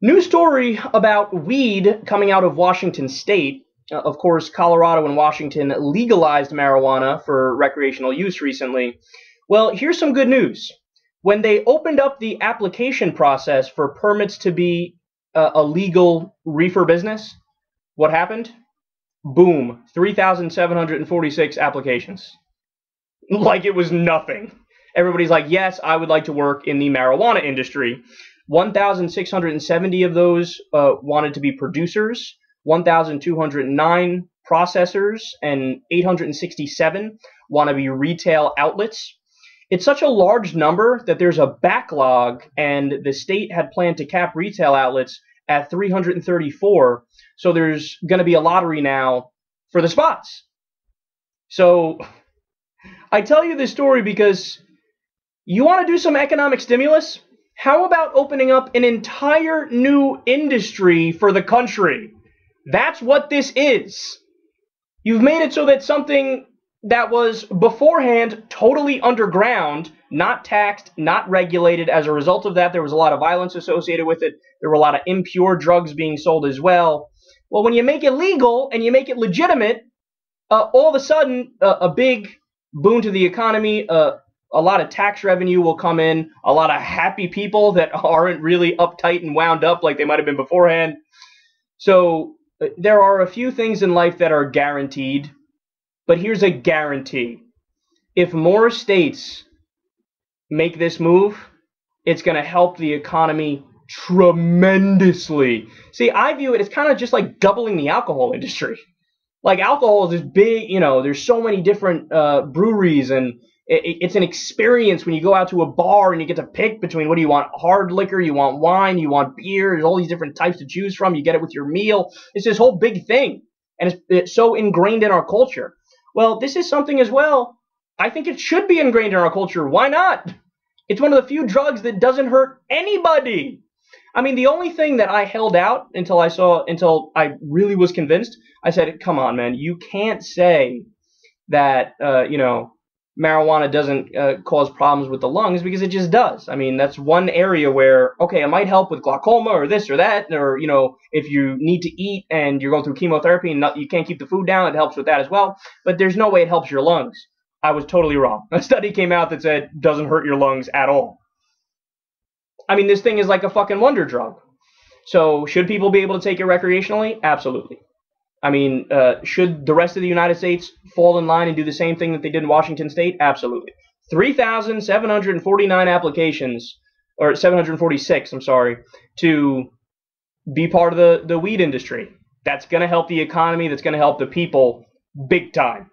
New story about weed coming out of Washington State. Of course, Colorado and Washington legalized marijuana for recreational use recently. Well, here's some good news. When they opened up the application process for permits to be a legal reefer business, what happened? Boom, 3,746 applications. Like it was nothing. Everybody's like, yes, I would like to work in the marijuana industry. 1,670 of those wanted to be producers, 1,209 processors, and 867 want to be retail outlets. It's such a large number that there's a backlog, and the state had planned to cap retail outlets at 334. So there's going to be a lottery now for the spots. So I tell you this story because you want to do some economic stimulus? How about opening up an entire new industry for the country? That's what this is. You've made it so that something that was beforehand totally underground, not taxed, not regulated. As a result of that, there was a lot of violence associated with it. There were a lot of impure drugs being sold as well. Well, when you make it legal and you make it legitimate, all of a sudden, a big boon to the economy, a lot of tax revenue will come in, a lot of happy people that aren't really uptight and wound up like they might have been beforehand. So there are a few things in life that are guaranteed, but here's a guarantee. If more states make this move, it's going to help the economy tremendously. See, I view it as kind of just like doubling the alcohol industry. Like alcohol is this big, there's so many different breweries, and it's an experience when you go out to a bar and you get to pick between what do you want, hard liquor, you want wine, you want beer, there's all these different types to choose from, you get it with your meal. It's this whole big thing, and it's so ingrained in our culture. Well, this is something as well. I think it should be ingrained in our culture. Why not? It's one of the few drugs that doesn't hurt anybody. I mean, the only thing that I held out until I really was convinced, I said, come on, man, you can't say that, marijuana doesn't cause problems with the lungs, because it just does. I mean, that's one area where, okay, it might help with glaucoma or this or that, or, if you need to eat and you're going through chemotherapy and you can't keep the food down, it helps with that as well. But there's no way it helps your lungs. I was totally wrong. A study came out that said it doesn't hurt your lungs at all. I mean, this thing is like a fucking wonder drug. So should people be able to take it recreationally? Absolutely. I mean, should the rest of the United States fall in line and do the same thing that they did in Washington State? Absolutely. 3,749 applications, or 746, I'm sorry, to be part of the weed industry. That's going to help the economy. That's going to help the people big time.